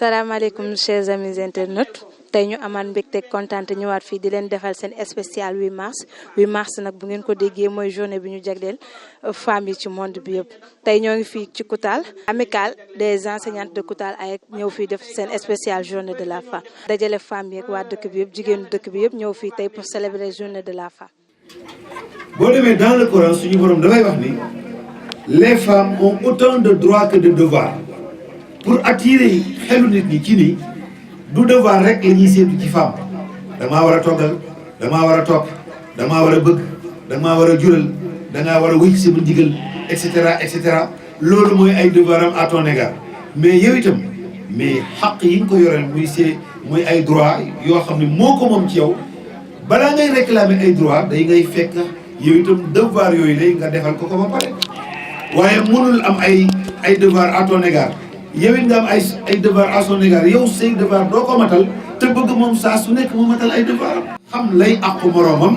salaamaaleykum chers amis internautes tey ñu amaat mbégte kontaan te ñëwaat fii di leen defal seen spécial 8 mars nag bu ngeen ko déggee mooy journée bi ñu jagleel femmes yi ci monde bi yëpp. tey ñoo ngi fii ci Koutal amicale des enseignantes de Koutal AEC ñëw fii def seen spécial journée de la femme dajale femmes yi ak waa dëkk bi yëpp jigéenu dëkk bi yëpp ñëw fii tey pour célébrer journée de la femme. boo demee dans le Coran suñu borom dafay wax ni les femmes ont autant de droits que de devoirs. pour attirer xelu nit ñi ci ni du devoir rek la ñuy séentu ci femme damaa war a toggal damaa war a topp damaa war a bëgg damaa war a jural dangaa war a wëcc sama ndigal et cetera loolu mooy ay devoir am à ton égard mais yow itam mais xaq yi nga ko yoreel muy ay droit yoo xam ne moo ko moom ci yow balaa ngay réclamer ay droit day ngay fekk yow itam devoir yooyu lay nga defal ko ba pare waaye mënul am ay devoir à ton égard yow it nga am ay devoir à son égard yow say devoir doo ko matal te bëgg moom saa su nekk mu matal ay devoir am xam lay àqu moroomam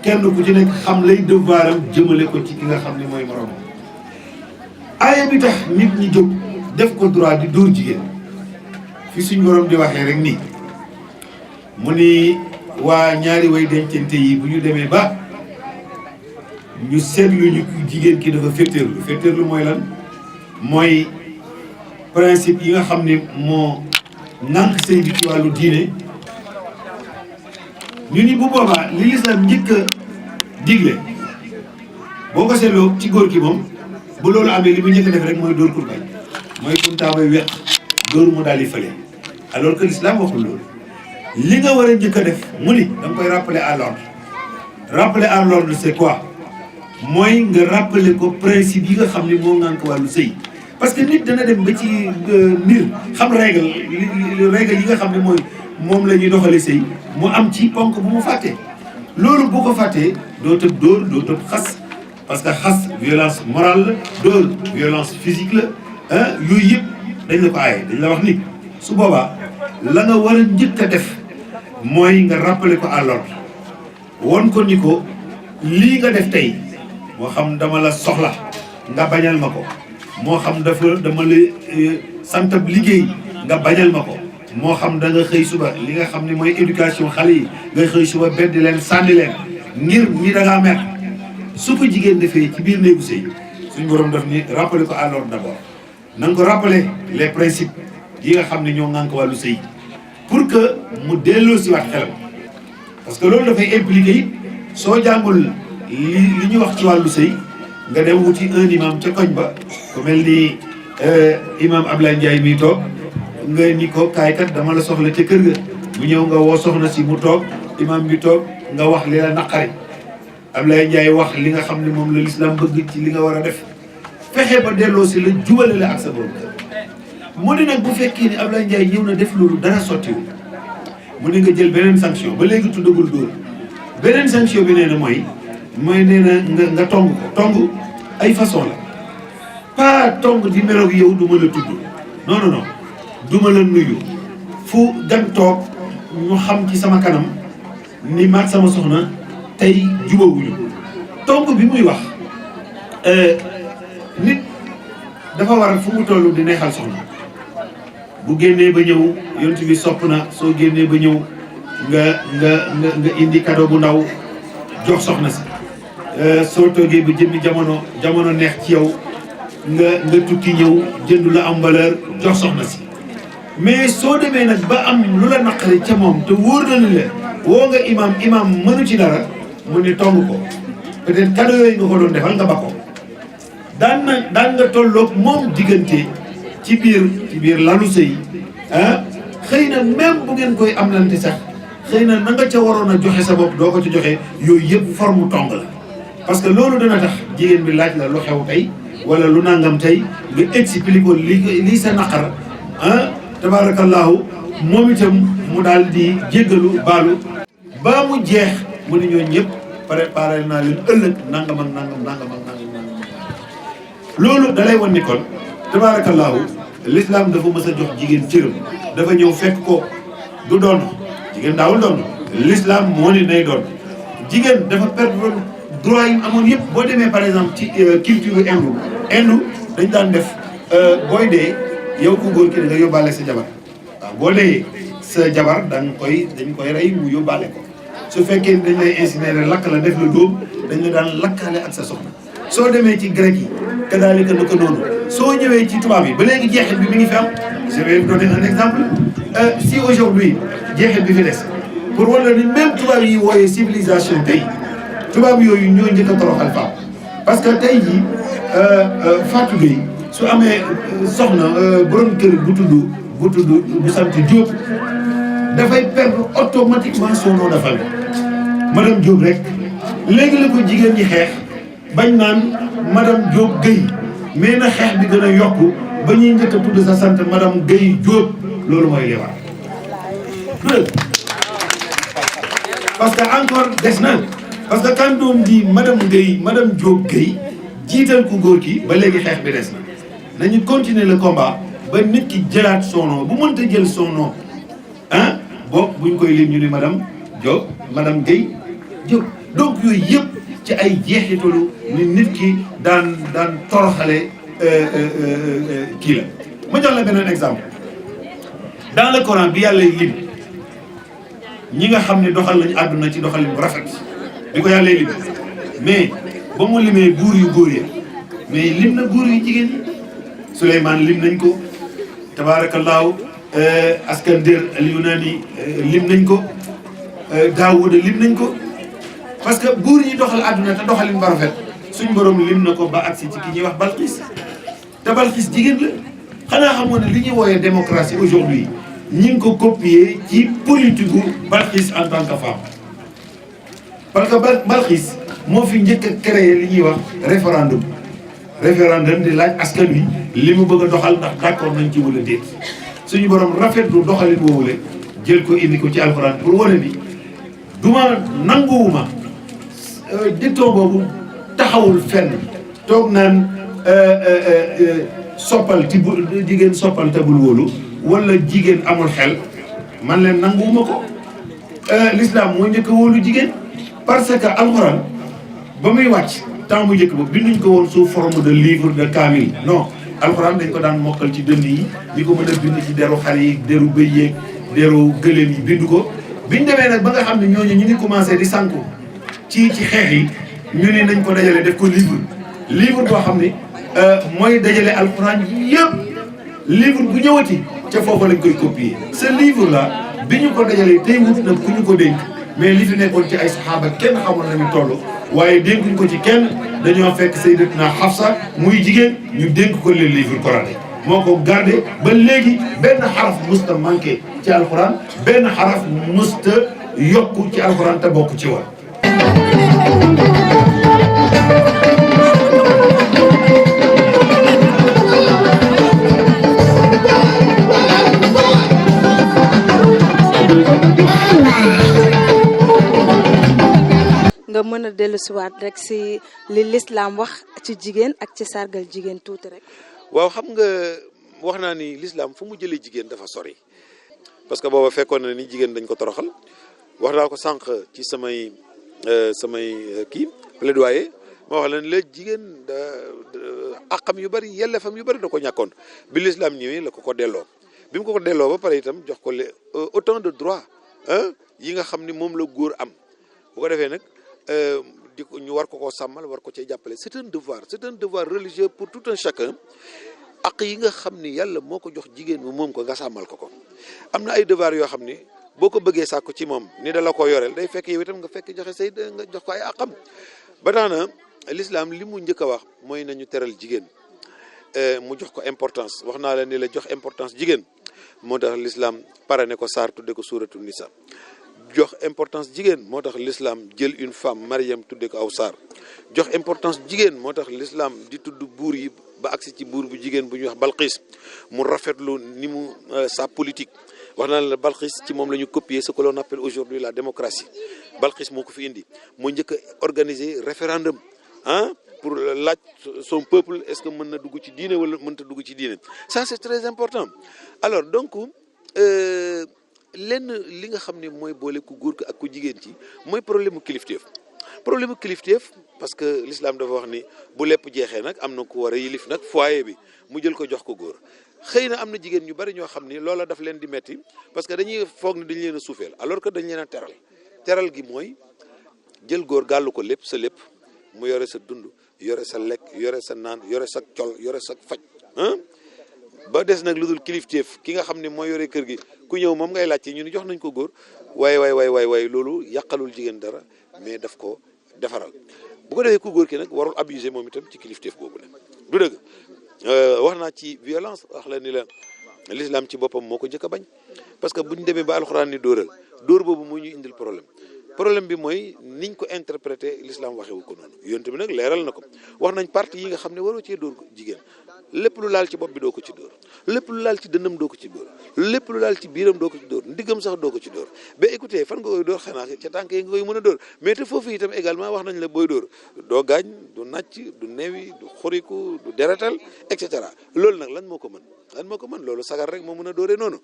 kenn ku ci nekk xam lay devoir am jëmale ko ci ki nga xam ne mooy moroomam aaya bi tax nit ñi jóg def ko droit di dóor jigéen fi suñ borom di waxee rek nii mu ni waa ñaari way dencante yi bu ñu demee ba ñu seetlu ñu jigéen ki dafa féeteerlu mooy lan mooy principe yi nga xam ne moo nànk sëy bi ci wàllu diine ñu ni bu boobaa li lislaam njëkk a digle boo ko seetloo ci góor ki moom bu loolu amee li mu njëkk a def rek mooy dóor kurbañ mooy kuntaa bay weq dóor mu daal di fële alors que l'islam waxul loolu li nga war a njëkk a def mu ni da nga koy rappeler à l'ordre c'est quoi mooy nga rappeler ko principe yi nga xam ne moo nànk wàllu sëy parce que nit dana dem ba ci mbir xam règle yi nga xam ne moom la ñuy doxale sëy mu am ci ponk bu mu fàttee loolu bu ko fàttee doo tëb dóor doo tëb xas parce que xas violence morale la dóor violence physique la yooyu yëpp dañ la ko aaye dañ la wax ni su boobaa la nga war a njëkk a def mooy nga rappeler ko à l'ordre won ko ni ko lii nga def tey moo xam dama la soxla nga bañal ma ko moo xam dama la santab liggéey nga bañal ma ko moo xam da nga xëy suba li nga xam ne mooy éducation xale yi nga xëy suba bedd leen sànni leen ngir ñi da ngaa mer su ko jigéen defee ci biir néegu sëy suñ borom daf ni rappeler ko à l'ordre d'abord na nga ko rappeler les principes yi nga xam ne ñoo ngànk wàllu sëy pour que mu delloo si waat xelam parce que loolu dafay impliquer it soo jàngul li ñu wax ci wàllu sëy nga dem wuti un imam ca koñ ba ku mel ni imam Ablaye Ndiaye mi toog nga ni ko kaay kat dama la soxla ca kër ga mu ñëw nga woo soxna si mu toog imam bi toog nga wax li la naqari Ablaye Ndiaye wax li nga xam ne moom la l'islam bëgg ci li nga war a def fexe ba delloo si la jubale la ak sa borom mu ne nag bu fekkee ni Ablaye Ndiaye ñëw na def loolu dara sottiwul mu ne nga jël beneen sanction ba léegi tuddagul dóor beneen sanction bi nee na mooy nee na nga tong ko tong ay façon la pas tong di meloog yow du ma la tudd non du ma la nuyu fu gan toog ñu xam ci sama kanam ni maag sama soxna tey jubawuñu tong bi muy wax nit dafa war fu mu toll di neexal soxna bu génnee ba ñëw yonent bi sopp na soo génnee ba ñëw nga indi cadeau bu ndaw jox soxna si soo toogee ba jëmmi jamono neex ci yow nga tukki ñëw jënd la am valeur jox soxna si mais soo demee nag ba am lu la naqari ca moom te wóor na ni la woo nga imam mënu ci dara mu ni tong ko peut-être cadeau yooyu nga ko doon defal nga ba ko daan nga tolloog moom diggante ci biir lalu sëy xëy na même bu ngeen koy am lante sax xëy na nga ca waroon a joxe sa bopp doo ko ci joxe yooyu yëpp forme tong la parce que loolu dana tax jigéen bi laaj la lu xew tey wala lu nangam tey nga expliquer ko lii sa naqar tabarakallahu moom itam mu daal di jéggalu baalu ba mu jeex mu ne ñooñu ñëpp préparé naa leen ëllëg nangam ak nangam loolu dalay wan ni kon tabarakallahu l'islam dafa mës a jox jigéen cëram dafa ñëw fekk ko du doon jigéen daawul doon l'islam moo ni nay doon jigéen dafa perdre droit yi amoon yëpp boo demee par exemple ci culture indu dañ daan def booy dee yow ku góor ki da nga yóbbaale sa jabar waaw boo dee sa jabar dañ koy rey mu yóbbaale ko su fekkee dañ lay incinérer lakk la def la dóom dañ la daan lakkaale ak sa soxna soo demee ci grec yi kadaalika na ko noonu soo ñëwee ci tubaab yi ba léegi jeexit bi mi ngi fi am je vais vous donner un exemple si aujourd'hui jeexit bi fi des pour wala ni même tubaab yi wooyee civilisation tey tubaab yooyu ñoo njëkk a toroxal femme parce que tey jii Fatou Gueye su amee soxna borom kër bu sant Diop dafay perdre automatiquement son nom de famille madame Diop rek léegi la ko jigéen ñi xeex bañ naan madame Diop Gueye mais na xeex bi gën a yokku ba ñuy njëkk a tudd sa sant madame Gueye Diop loolu mooy leewaat parce que encore des na parce que quand doom di madame Diop Gueye jiital ku góor ki ba léegi xeex bi des na nañu continuer le combat ba nit ki jëlaat son nom bu mënta jël son nom ah boobu buñ koy lim ñu ni madame Gueye Diop donc yooyu yëpp ci ay jeexitalu ni nit ki daan toroxale kii la ma jox la beneen exemple dans le Coran bi yàlla lim ñi nga xam ne doxal lañu àdduna ci doxalin bu rafet bi ko yàlla lim mais ba mu limee buur yu góor ya mais lim na buur yu jigéen ñi Souleymane lim nañ ko tabaarakallaahu Askandar al-Yunaani lim nañ ko Daawuda lim nañ ko parce que buur yi doxal àdduna te doxalin ba rafet suñ borom lim na ko ba agsi ci ki ñuy wax Balqis te Balqis jigéen la xanaa xamoon ne li ñuy wooyee démocratie aujourd'hui ñi ngi ko copier ci politique gu Balqis en tant que femme parce que Balqis moo fi njëkk a créé li ñuy wax référendum di laaj askan wi li mu bëgg a doxal ndax d'accord nañ ci wala déet suñu borom rafetlu doxalin woowule jël ko indi ko ci alxuraan pour wane ni duma nanguwuma dicton boobu taxawul fenn toog naan soppal ti bu jigéen soppal tabul wóolu wala jigéen amul xel man leen nanguwuma ko l'islam moo njëkk a wóolu jigéen parce que alxuraan ba muy wàcc temps bu njëkk ba binduñ ko woon sous forme de livre de kaamil non alxuraan dañ ko daan mokkal ci dënd yi ñi ko mën a bind ci deru xar yi deru bëy yeeg deru gëléem yi bind ko biñ demee nag ba nga xam ne ñooñu ñu ngi commencé di sànku ci xeex yi ñu ne nañ ko dajale def ko livre boo xam ne mooy dajale alxuraan yëpp livre bu ñëwati ca foofu lañ koy copier ce livre là bi ñu ko dajalee tey wut nag ku ñu ko dénk mais li fi nekkoon ci ay saxaaba kenn xamul nañu toll waaye dénkuñ ko ci kenn dañoo fekk Sayyidatuna Hafsa muy jigéen ñu dénk ko le livre coranique moo ko gardé ba léegi benn xaraf musta manqué ci alxuraan benn xaraf musta yokku ci alxuraan te bokk ci woon. nga mën a dellusiwaat rek si li l'islam wax ci jigéen ak ci sargal jigéen tuuti rek. waaw xam nga wax naa ni l'islam fu mu jëlee jigéen dafa sori parce que booba fekkoon na ni jigéen dañ ko toroxal wax naa ko sànq ci samay kii plaidoyer ma wax leen la jigéen àqam yu bari yelleefam yu bari da ko ñàkkoon bi l'islam ñëwee la ko delloo bi mu ko delloo ba pare itam jox ko autant de droit yi nga xam ni moom la góor am bu ko defee nag di ko ñu war ko koo sàmmal war ko cee jàppale c'est un devoir religieux pour tout un chacun ak yi nga xam ni yàlla moo ko jox jigéen mu moom ko nga sàmmal ko am na ay devoir yoo xam ni boo ko bëggee sàkku ci moom ni da la ko yoreel day fekk yow itam nga fekk joxe say nga jox ko ay àqam ba tax na l'islam li mu njëkk a wax mooy nañu teral jigéen mu jox ko importance wax naa la ni la jox importance jigéen moo tax l'islam parrainé ko saar tudde ko suuratu nisa jox importance jigéen moo tax l'islam jël une femme Mariam tudde ko aw saar jox importance jigéen moo tax l'islam di tudd buur yi ba agsi ci buur bu jigéen bu ñuy wax Balqis mu rafetlu ni mu sa politique wax naa la Balqis ci moom la ñu copier ce que l'on appelle aujourd'hui la démocratie Balqis moo ko fi indi moo njëkk a organiser référendum pour laaj son peuple est-ce que mën na dugg ci diine wala mënta dugg ci diine ça c'est très important alors donc lenn li nga xam ne mooy boole ku góor ko ak ku jigéen ci mooy problème mu kilifteef parce que l'islam dafa wax ni bu lépp jeexee nag am na ku war a yilif nag foyer bi mu jël ko jox ko góor xëy na am na jigéen ñu bari ñoo xam ni loola daf leen di metti parce que dañuy foog ni dañ leen a suufeel alors que dañ leen a teral gi mooy jël góor gàllu ko lépp sa lépp mu yore sa dund yore sa lekk yore sa naan yore sa col yore sa faj ba des nag lu dul kilifteef ki nga xam ne mooy yore kër gi ku ñëw moom ngay laajte ñu ni jox nañ ko góor waaye loolu yàqalul jigéen dara mais daf ko defaral bu ko defee ku góor ki nag warul abuser moom itam ci kilifteef boobu la du dëgg wax naa ci violence wax la ni la l'islam ci boppam moo ko njëkk a bañ parce que buñ demee ba alxuraan ni dóoral dóor boobu moo ñu indil problème bi mooy niñ ko interprété l'islam waxewu ko noonu yonent bi nag leeral na ko wax nañ parti yi nga xam ne waroo cee dóor jigéen lépp lu laal ci bopp bi doo ko ci dóor lépp lu laal ci dënnam doo ko ci dóor lépp lu laal ci biiram doo ko ci dóor ndiggam sax doo ko ci dóor ba écoutez fan nga koy dóor xanaa ca tànk yi nga koy mën a dóor mais te foofu itam également wax nañ la booy dóor doo gaañ du nàcc du neewi du xoriku du deretal et cetera loolu nag lan moo ko mën loolu sagar rek moo mën a dóoree noonu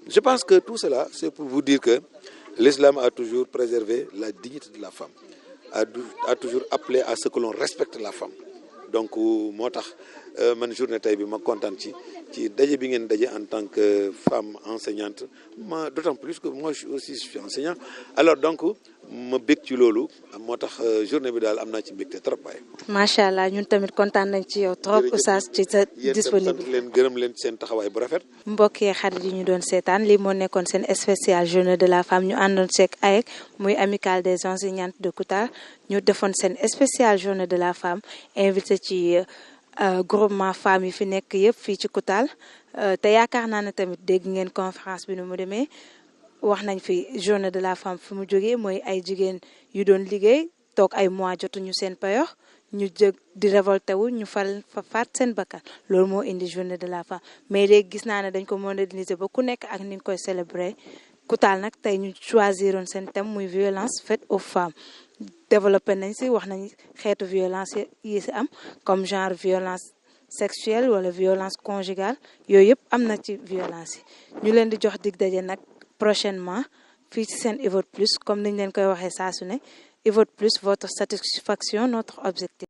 je pense que tout cela c'est pour vous dire que l'islam a toujours préservé la dignité de la femme a toujours appelé à ce que l'on respecte la femme donc moo tax man journée tey bi ma kontaan ci daje bi ngeen daje en tant que femme enseignante d'autant plus que moi aussi je suis enseignant alors donc ma bég ci loolu moo tax journée bi daal am naa ci mbégte trop waaye. macha allah ñun tamit kontaan nañ ci yow trop Oustaz ci sa disponible leen gërëm leen seen taxawaay bu rafet. mbokk yi xarit yi ñu doon seetaan lii moo nekkoon seen spécial journée de la femme ñu àndoon seeg AEC muy amicale des enseignantes de Koutal ñu defoon seen spécial journée de la femme invité ci groupement femmes yi fi nekk yëpp fii ci Koutal te yaakaar naa ne tamit dégg ngeen conférence bi nu mu demee wax nañ fi journée de la femme fi mu jógee mooy ay jigéen yu doon liggéey toog ay mois jotuñu seen payoor ñu jëg di révolté wu ñu fa faat seen bakkan loolu moo indi journée de la femme mais léegi gis naa ne dañ ko moderniser ba ku nekk ak ni nga koy célébrer Koutal nag tey ñu choisiroon seen thème muy violence faite aux femmes développé nañ si wax nañ xeetu violence yi si am comme genre violence sexuelle wala violence conjugale yooyu yëpp am na ci violence yi ñu leen di jox dig daje nag prochainement fii ci seen Evote Plus comme niñ leen koy waxee saa su ne Evote Plus votre satisfaction notre objectif